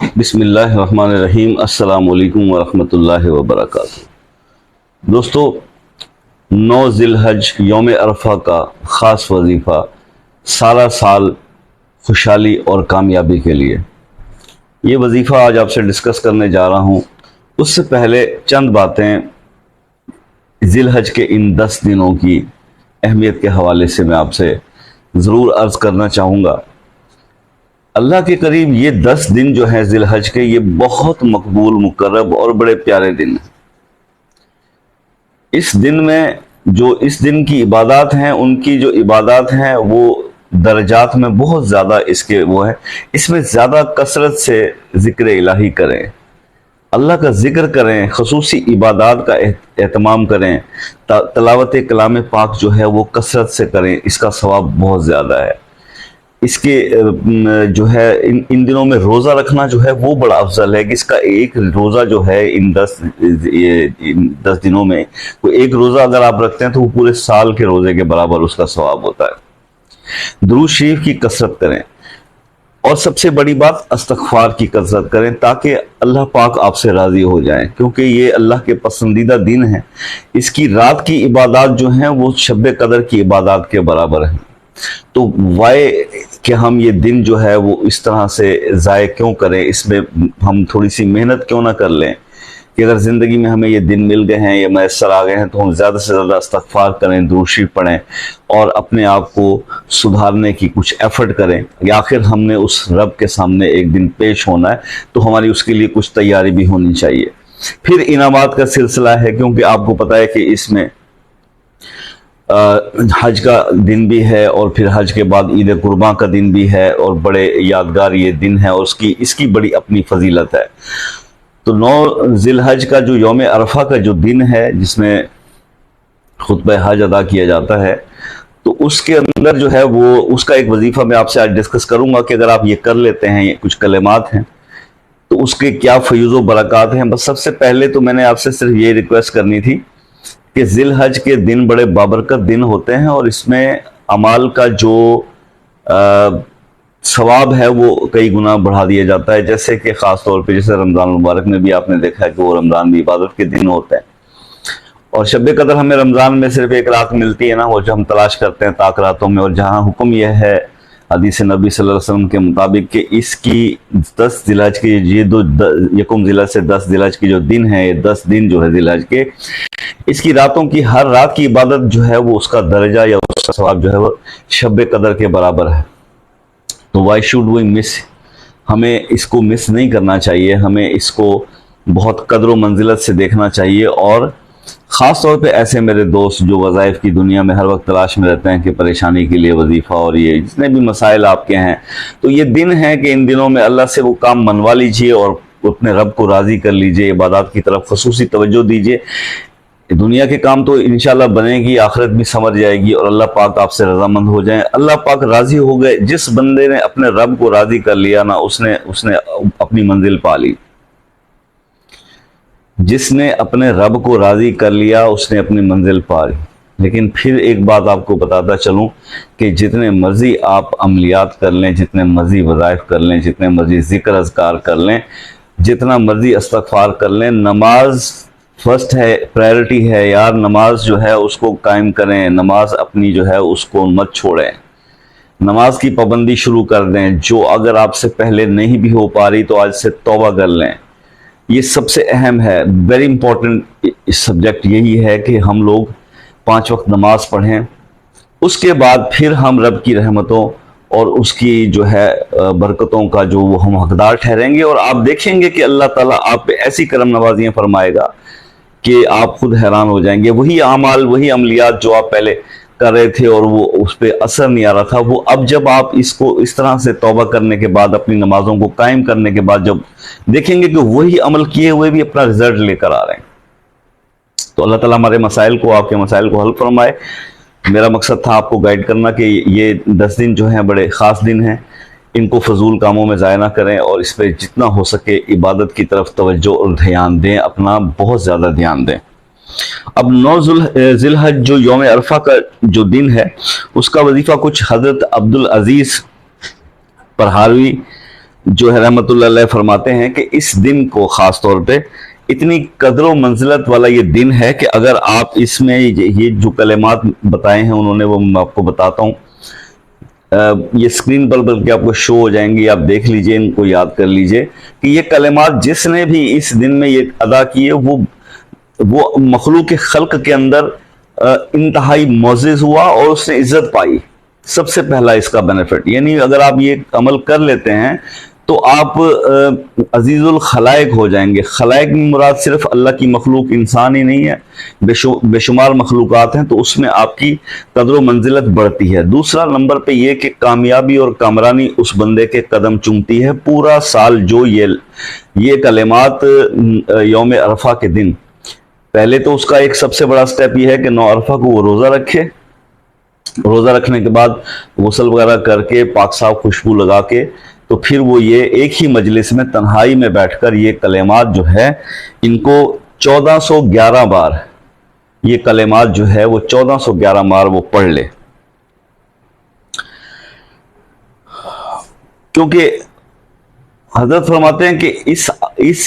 بسم اللہ الرحمن الرحیم۔ السلام علیکم ورحمۃ اللہ وبرکاتہ۔ دوستو، 9 ذی الحج یوم عرفہ کا خاص وظیفہ سارا سال خوشحالی اور کامیابی کے لیے، یہ وظیفہ آج آپ سے ڈسکس کرنے جا رہا ہوں۔ اس سے پہلے چند باتیں ذی الحج کے ان 10 دنوں کی اہمیت کے حوالے سے میں آپ سے ضرور عرض کرنا چاہوں گا۔ اللہ کے قریب یہ 10 دن جو ہیں ذی الحج کے، یہ بہت مقبول، مقرب اور بڑے پیارے دن ہیں۔ اس دن میں جو اس دن کی عبادات ہیں، ان کی جو عبادات ہیں وہ درجات میں بہت زیادہ اس کے وہ ہے۔ اس میں زیادہ کثرت سے ذکر الہی کریں، اللہ کا ذکر کریں، خصوصی عبادات کا اہتمام کریں، تلاوت کلام پاک جو ہے وہ کثرت سے کریں، اس کا ثواب بہت زیادہ ہے۔ اس کے جو ہے ان دنوں میں روزہ رکھنا جو ہے وہ بڑا افضل ہے کہ اس کا ایک روزہ جو ہے ان 10 دنوں میں، کوئی ایک روزہ اگر آپ رکھتے ہیں تو وہ پورے سال کے روزے کے برابر اس کا ثواب ہوتا ہے۔ درود شریف کی کثرت کریں، اور سب سے بڑی بات استغفار کی کثرت کریں تاکہ اللہ پاک آپ سے راضی ہو جائیں، کیونکہ یہ اللہ کے پسندیدہ دن ہے۔ اس کی رات کی عبادات جو ہیں وہ شب قدر کی عبادات کے برابر ہیں، تو وائے کہ ہم یہ دن جو ہے وہ اس طرح سے ضائع کیوں کریں، اس میں ہم تھوڑی سی محنت کیوں نہ کر لیں کہ اگر زندگی میں ہمیں یہ دن مل گئے ہیں، یہ میسر آ گئے ہیں، تو ہم زیادہ سے زیادہ استغفار کریں، درود شریف پڑھیں اور اپنے آپ کو سدھارنے کی کچھ ایفرٹ کریں کہ آخر ہم نے اس رب کے سامنے ایک دن پیش ہونا ہے، تو ہماری اس کے لیے کچھ تیاری بھی ہونی چاہیے۔ پھر انعامات کا سلسلہ ہے، کیونکہ آپ کو پتہ ہے کہ اس میں حج کا دن بھی ہے اور پھر حج کے بعد عید قرباں کا دن بھی ہے، اور بڑے یادگار یہ دن ہے اور اس کی بڑی اپنی فضیلت ہے۔ تو 9 ذی الحج کا جو یوم عرفہ کا جو دن ہے جس میں خطبہ حج ادا کیا جاتا ہے، تو اس کے اندر جو ہے وہ اس کا ایک وظیفہ میں آپ سے آج ڈسکس کروں گا کہ اگر آپ یہ کر لیتے ہیں، یہ کچھ کلمات ہیں تو اس کے کیا فیوز و برکات ہیں۔ بس سب سے پہلے تو میں نے آپ سے صرف یہ ریکویسٹ کرنی تھی کہ ذی الحج کے دن بڑے بابرکت دن ہوتے ہیں، اور اس میں اعمال کا جو ثواب ہے وہ کئی گنا بڑھا دیا جاتا ہے، جیسے کہ خاص طور پہ جیسے رمضان المبارک میں بھی آپ نے دیکھا ہے کہ وہ رمضان بھی عبادت کے دن ہوتے ہیں، اور شب قدر ہمیں رمضان میں صرف ایک رات ملتی ہے نا، وہ جو ہم تلاش کرتے ہیں طاق راتوں میں، اور جہاں حکم یہ ہے حدیث نبی صلی اللہ علیہ وسلم کے مطابق کہ اس کی 10 ذی الحج کے یہ دو یکم ذی الحج سے 10 ذی الحج کی جو دن ہے، یہ 10 دن جو ہے ذی الحج کے، اس کی راتوں کی ہر رات کی عبادت جو ہے وہ اس کا درجہ یا اس کا ثواب جو ہے وہ شب قدر کے برابر ہے۔ تو وائی شوڈ وی مس، ہمیں اس کو مس نہیں کرنا چاہیے، ہمیں اس کو بہت قدر و منزلت سے دیکھنا چاہیے، اور خاص طور پہ ایسے میرے دوست جو وظائف کی دنیا میں ہر وقت تلاش میں رہتے ہیں کہ پریشانی کے لیے وظیفہ اور یہ جتنے بھی مسائل آپ کے ہیں، تو یہ دن ہے کہ ان دنوں میں اللہ سے وہ کام منوا لیجئے اور اپنے رب کو راضی کر لیجئے، عبادات کی طرف خصوصی توجہ دیجئے۔ دنیا کے کام تو انشاءاللہ بنے گی، آخرت بھی سمجھ جائے گی، اور اللہ پاک آپ سے رضامند ہو جائیں۔ اللہ پاک راضی ہو گئے، جس بندے نے اپنے رب کو راضی کر لیا نا، اس نے اپنی منزل پا لی۔ جس نے اپنے رب کو راضی کر لیا اس نے اپنی منزل پا لی۔ لیکن پھر ایک بات آپ کو بتاتا چلوں کہ جتنے مرضی آپ عملیات کر لیں، جتنے مرضی وظائف کر لیں، جتنے مرضی ذکر اذکار کر لیں، جتنا مرضی استغفار کر لیں، نماز فرسٹ ہے، پرائرٹی ہے یار، نماز جو ہے اس کو قائم کریں، نماز اپنی جو ہے اس کو مت چھوڑیں، نماز کی پابندی شروع کر دیں۔ جو اگر آپ سے پہلے نہیں بھی ہو پا رہی تو آج سے توبہ کر لیں، یہ سب سے اہم ہے۔ ویری امپورٹنٹ سبجیکٹ یہی ہے کہ ہم لوگ 5 وقت نماز پڑھیں، اس کے بعد پھر ہم رب کی رحمتوں اور اس کی جو ہے برکتوں کا جو وہ ہم حقدار ٹھہریں گے، اور آپ دیکھیں گے کہ اللہ تعالیٰ آپ پہ ایسی کرم نوازیاں فرمائے گا کہ آپ خود حیران ہو جائیں گے۔ وہی اعمال، وہی عملیات جو آپ پہلے کر رہے تھے اور وہ اس پہ اثر نہیں آ رہا تھا، وہ اب جب آپ اس کو اس طرح سے توبہ کرنے کے بعد، اپنی نمازوں کو قائم کرنے کے بعد جب دیکھیں گے کہ وہی عمل کیے ہوئے بھی اپنا رزلٹ لے کر آ رہے ہیں، تو اللہ تعالیٰ ہمارے مسائل کو، آپ کے مسائل کو حل فرمائے۔ میرا مقصد تھا آپ کو گائیڈ کرنا کہ یہ 10 دن جو ہیں بڑے خاص دن ہیں، ان کو فضول کاموں میں ضائع نہ کریں، اور اس پہ جتنا ہو سکے عبادت کی طرف توجہ اور دھیان دیں، اپنا بہت زیادہ دھیان دیں۔ اب 9 ذی الحج جو یوم عرفہ کا جو دن ہے، اس کا وظیفہ کچھ حضرت عبدالعزیز پرہاروی جو ہے رحمۃ اللہ علیہ فرماتے ہیں کہ اس دن کو خاص طور پہ اتنی قدر و منزلت والا یہ دن ہے کہ اگر آپ اس میں یہ جو کلمات بتائے ہیں انہوں نے وہ میں آپ کو بتاتا ہوں، یہ اسکرین پر بلکہ آپ کو شو ہو جائیں گے، آپ دیکھ لیجئے، ان کو یاد کر لیجئے کہ یہ کلمات جس نے بھی اس دن میں یہ ادا کیے وہ مخلوق خلق کے اندر انتہائی معزز ہوا اور اس نے عزت پائی۔ سب سے پہلا اس کا بینیفٹ، یعنی اگر آپ یہ عمل کر لیتے ہیں تو آپ عزیز الخلائق ہو جائیں گے۔ خلائق میں مراد صرف اللہ کی مخلوق انسان ہی نہیں ہے، بے شمار مخلوقات ہیں، تو اس میں آپ کی قدر و منزلت بڑھتی ہے۔ دوسرا نمبر پہ یہ کہ کامیابی اور کامرانی اس بندے کے قدم چومتی ہے پورا سال جو یہ کلمات یوم عرفہ کے دن، پہلے تو اس کا ایک سب سے بڑا سٹیپ یہ ہے کہ 9 عرفہ کو وہ روزہ رکھے، روزہ رکھنے کے بعد غسل وغیرہ کر کے پاک صاف خوشبو لگا کے تو پھر وہ یہ ایک ہی مجلس میں تنہائی میں بیٹھ کر یہ کلمات جو ہے ان کو 1411 بار، یہ کلمات جو ہے وہ 1411 بار وہ پڑھ لے، کیونکہ حضرت فرماتے ہیں کہ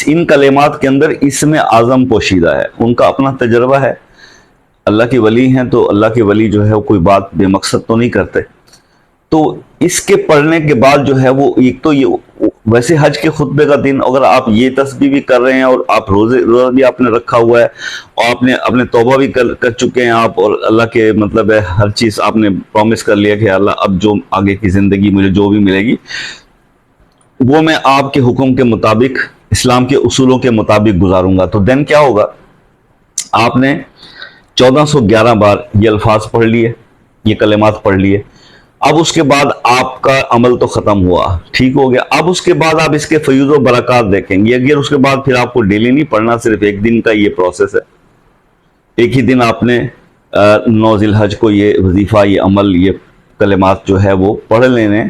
ان کلمات کے اندر اسم اعظم پوشیدہ ہے، ان کا اپنا تجربہ ہے، اللہ کے ولی ہیں تو اللہ کے ولی جو ہے وہ کوئی بات بے مقصد تو نہیں کرتے، تو اس کے پڑھنے کے بعد جو ہے وہ ایک تو یہ ویسے حج کے خطبے کا دن اگر آپ یہ تسبیح بھی کر رہے ہیں اور آپ روزہ بھی آپ نے رکھا ہوا ہے اور آپ نے اپنے توبہ بھی کر چکے ہیں آپ، اور اللہ کے مطلب ہے ہر چیز آپ نے پرومس کر لیا کہ اللہ اب جو آگے کی زندگی مجھے جو بھی ملے گی وہ میں آپ کے حکم کے مطابق، اسلام کے اصولوں کے مطابق گزاروں گا، تو دن کیا ہوگا؟ آپ نے 1411 بار یہ الفاظ پڑھ لیے، یہ کلمات پڑھ لیے، اب اس کے بعد آپ کا عمل تو ختم ہوا، ٹھیک ہو گیا، اب اس کے بعد آپ اس کے فیوز و برکات دیکھیں گے۔ اگر اس کے بعد پھر آپ کو ڈیلی نہیں پڑھنا، صرف ایک دن کا یہ پروسیس ہے، ایک ہی دن آپ نے 9 ذی الحج کو یہ وظیفہ، یہ عمل، یہ کلمات جو ہے وہ پڑھ لینے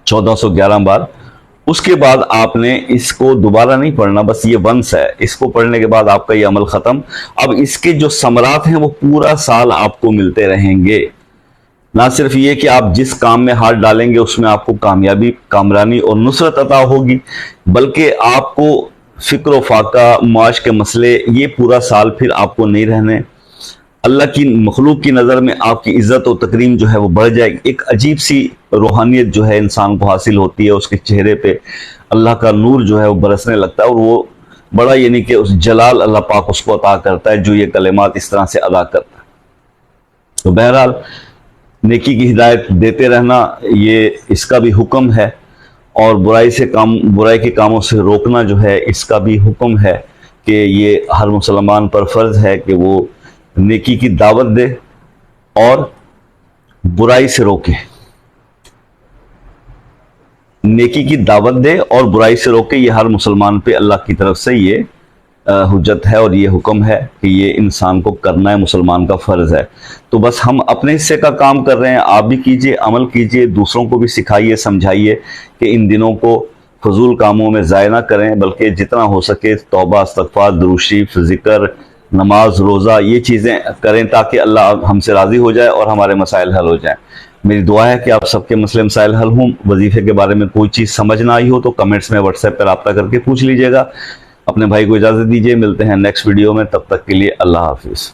1411 بار، اس کے بعد آپ نے اس کو دوبارہ نہیں پڑھنا، بس یہ ونس ہے، اس کو پڑھنے کے بعد آپ کا یہ عمل ختم۔ اب اس کے جو ثمرات ہیں وہ پورا سال آپ کو ملتے رہیں گے، نہ صرف یہ کہ آپ جس کام میں ہاتھ ڈالیں گے اس میں آپ کو کامیابی، کامرانی اور نصرت عطا ہوگی، بلکہ آپ کو فکر و فاقہ، معاش کے مسئلے، یہ پورا سال پھر آپ کو نہیں رہنے، اللہ کی مخلوق کی نظر میں آپ کی عزت و تکریم جو ہے وہ بڑھ جائے گی، ایک عجیب سی روحانیت جو ہے انسان کو حاصل ہوتی ہے، اس کے چہرے پہ اللہ کا نور جو ہے وہ برسنے لگتا ہے، اور وہ بڑا یعنی کہ اس جلال اللہ پاک اس کو عطا کرتا ہے جو یہ کلمات اس طرح سے ادا کرتا ہے۔ تو بہرحال نیکی کی ہدایت دیتے رہنا یہ اس کا بھی حکم ہے، اور برائی کے کاموں سے روکنا جو ہے اس کا بھی حکم ہے کہ یہ ہر مسلمان پر فرض ہے کہ وہ نیکی کی دعوت دے اور برائی سے روکے، نیکی کی دعوت دے اور برائی سے روکے، یہ ہر مسلمان پہ اللہ کی طرف سے یہ حجت ہے اور یہ حکم ہے کہ یہ انسان کو کرنا ہے، مسلمان کا فرض ہے۔ تو بس ہم اپنے حصے کا کام کر رہے ہیں، آپ بھی کیجئے، عمل کیجئے، دوسروں کو بھی سکھائیے، سمجھائیے کہ ان دنوں کو فضول کاموں میں ضائع نہ کریں، بلکہ جتنا ہو سکے توبہ، استغفار، درود شریف، ذکر، نماز، روزہ، یہ چیزیں کریں تاکہ اللہ ہم سے راضی ہو جائے اور ہمارے مسائل حل ہو جائیں۔ میری دعا ہے کہ آپ سب کے مسئلے مسائل حل ہوں۔ وظیفے کے بارے میں کوئی چیز سمجھ نہ آئی ہو تو کمنٹس میں واٹس ایپ پر رابطہ کر کے پوچھ لیجئے گا۔ اپنے بھائی کو اجازت دیجیے، ملتے ہیں نیکسٹ ویڈیو میں، تب تک کے لیے اللہ حافظ۔